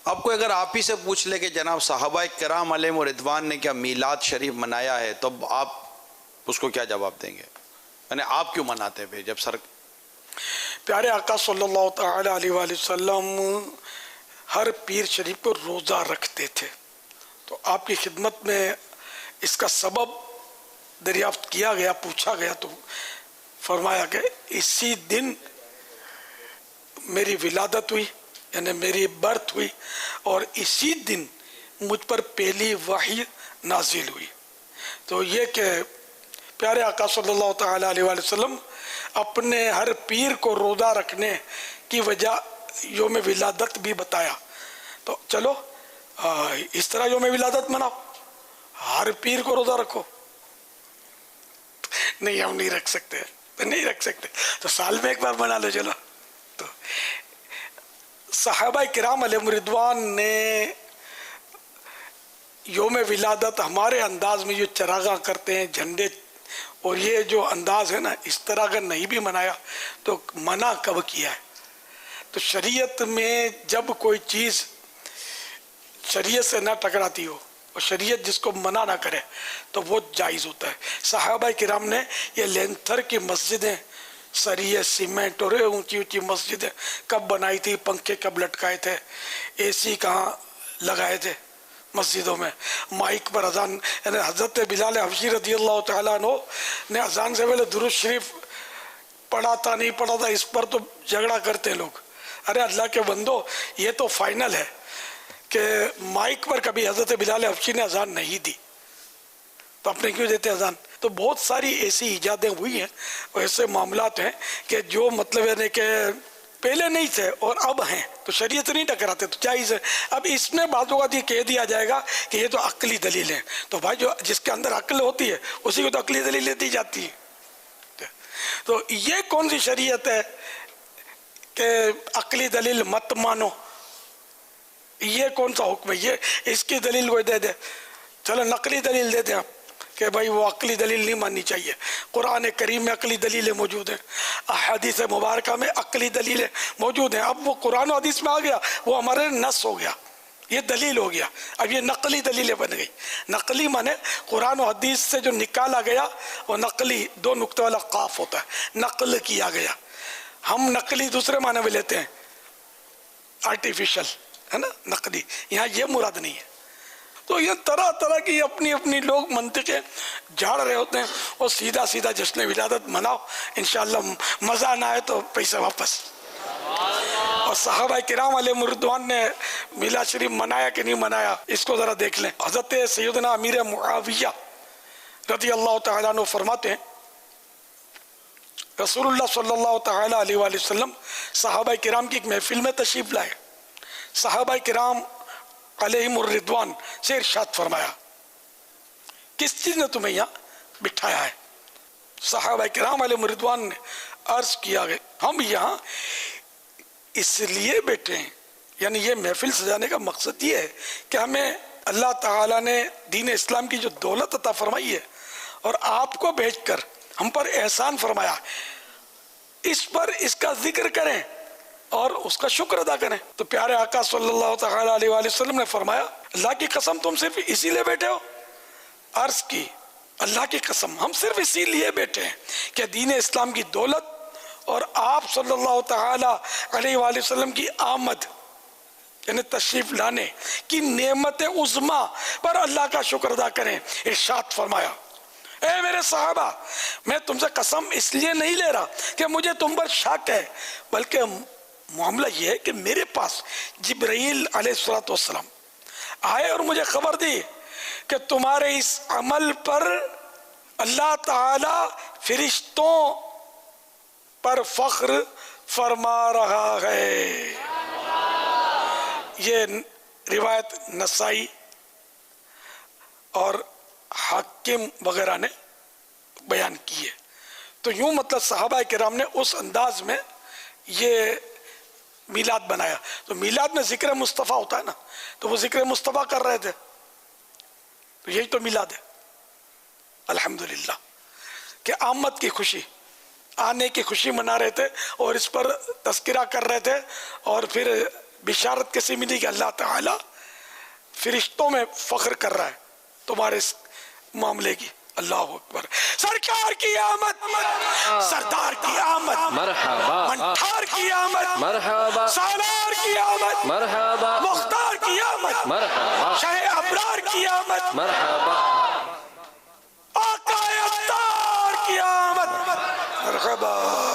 अब कोई अगर आप ही से पूछ ले कि जनाब सहाबाए किराम अलैहिम रिदवान ने क्या मीलाद शरीफ मनाया है, तो आप उसको क्या जवाब देंगे? यानी आप क्यों मनाते हैं जब सर प्यारे आका सल्लल्लाहु तआला अलैहि वसल्लम हर पीर शरीफ को रोज़ा रखते थे। तो आपकी खिदमत में इसका सबब दरियाफ्त किया गया, पूछा गया, तो फरमाया कि इसी दिन मेरी विलादत हुई, यानी मेरी बर्थ हुई, और इसी दिन मुझ पर पहली वही नाजिल हुई। तो ये कि प्यारे आका सल्लल्लाहु तआला अलैहि वसल्लम अपने हर पीर को रोज़ा रखने की वजह योम विलादत भी बताया। तो चलो इस तरह योम विलादत मनाओ, हर पीर को रोज़ा रखो। नहीं, हम नहीं रख सकते, नहीं रख सकते, तो साल में एक बार मना लो। चलो, तो सहाबा किराम अलैहिम रिदवान ने योम विलादत हमारे अंदाज में जो चरागा करते हैं, झंडे, और ये जो अंदाज है ना, इस तरह अगर नहीं भी मनाया तो मना कब किया है? तो शरीयत में जब कोई चीज़ शरीयत से ना टकराती हो और शरीयत जिसको मना ना करे तो वो जायज़ होता है। सहाबा किराम ने ये लेंथर की मस्जिदें, सरिये, सीमेंट और ऊंची ऊंची मस्जिदें कब बनाई थी, पंखे कब लटकाए थे, एसी कहाँ लगाए थे मस्जिदों में, माइक पर अजान, यानी हज़रत बिलाल हबशी रज़ियल्लाहु तआला अन्हु ने अजान से पहले दुरूद शरीफ पढ़ा था नहीं पढ़ा था, इस पर तो झगड़ा करते हैं लोग। अरे अल्लाह के बंदो, ये तो फाइनल है कि माइक पर कभी हज़रत बिलाल हबशी ने अजान नहीं दी, तो अपने क्यों देते अजान? तो बहुत सारी ऐसी इजादें हुई हैं और ऐसे मामलात हैं कि जो मतलब यानी कि पहले नहीं थे और अब हैं, तो शरीयत नहीं टकराते, तो जायज़ है। अब इसमें बातों का ये कह दिया जाएगा कि ये तो अक्ली दलील है, तो भाई जो जिसके अंदर अक्ल होती है उसी को तो अक्ली दलील दी जाती है। तो ये कौन सी शरीयत है कि अक्ली दलील मत मानो? ये कौन सा हुक्म है? ये इसकी दलील कोई दे दे, चलो नकली दलील दे दें आप कि भाई वो अक्ली दलील नहीं माननी चाहिए। कुरान करीम में अक्ली दलीलें मौजूद हैं, अहादीस मुबारका में अक्ली दलीलें मौजूद हैं। अब वो कुरान और हदीस में आ गया, वो हमारे नस हो गया, ये दलील हो गया। अब ये नकली दलीलें बन गई। नकली माने कुरान और हदीस से जो निकाला गया, और नकली दो नुक्ते वाला काफ होता है, नकल किया गया। हम नकली दूसरे माने में लेते हैं, आर्टिफिशियल, है ना, नकली। यहाँ ये मुराद नहीं है। तो ये तरह तरह की अपनी अपनी लोग मंतिक़ें झाड़ रहे होते हैं, और सीधा सीधा जश्न विलादत मनाओ, इंशाअल्लाह मज़ा ना आए तो पैसे वापस। और सहाबा किराम अलैहिम रिदवान ने मिलाद शरीफ मनाया कि नहीं मनाया, इसको ज़रा देख लें। हज़रत सैयदना अमीर मुआविया रज़ियल्लाहु तआला अन्हु फरमाते हैं, रसूलुल्लाह सल्लल्लाहु तआला अलैहि वसल्लम सहाबा किराम की एक महफिल में तशरीफ़ लाए। सहाबा किराम अलैहिम रिदवान से इरशाद फरमाया, किस चीज़ ने तुम्हें यहाँ बिठाया है? सहाबा किराम अलैहिम रिदवान ने अर्ज़ किया कि हम यहाँ इसलिए बैठे हैं, यानी ये महफिल सजाने का मकसद ये है कि हमें अल्लाह ताला ने दीन इस्लाम की जो दौलत अता फरमाई है और आपको भेजकर हम पर एहसान फरमाया, इस पर इसका जिक्र करें और उसका शुक्र अदा करें। तो प्यारे आका सल्लल्लाहु तआला अलैहि वसल्लम ने फरमाया, अल्लाह की कसम तुम सिर्फ इसीलिए बैठे हो? अर्ज की, अल्लाह की कसम हम सिर्फ इसीलिए बैठे हैं कि दीन इस्लाम की दौलत और आप सल्लल्लाहु तआला अलैहि वसल्लम की आमद, यानी तशरीफ लाने की नेमत उज़्मा पर अल्लाह का शुक्र अदा करें। इरशाद फरमाया, ए मेरे सहाबा, मैं तुमसे कसम इसलिए नहीं ले रहा कि मुझे तुम पर शक है, बल्कि मामला यह है कि मेरे पास जिब्राईल अलैहिस्सलाम आए और मुझे खबर दी कि तुम्हारे इस अमल पर अल्लाह ताला फरिश्तों पर फख्र फरमा रहा है। ये रिवायत नसाई और हाकिम वगैरह ने बयान की है। तो यूं मतलब सहाबा किराम ने उस अंदाज में ये मीलाद बनाया। तो मीलाद में जिक्र मुस्तफ़ा होता है ना, तो वो जिक्र मुस्तफ़ा कर रहे थे, तो यही तो मीलाद है। अल्हम्दुलिल्लाह कि आमद की खुशी, आने की खुशी मना रहे थे और इस पर तज़किरा कर रहे थे, और फिर बिशारत कैसे मिली कि अल्लाह ताला फरिश्तों में फख्र कर रहा है तुम्हारे इस मामले की। अल्लाह अकबर। सरकार की आमद, सरदार की आमद, मरहबा, मंठार की आमद, मरहबा, सालार की आमद, मरहबा, मुख्तार की आमद, मरहबा, शाह अबरार की आमद, मरहबा, आका अत्तार की आमद। मरहबा।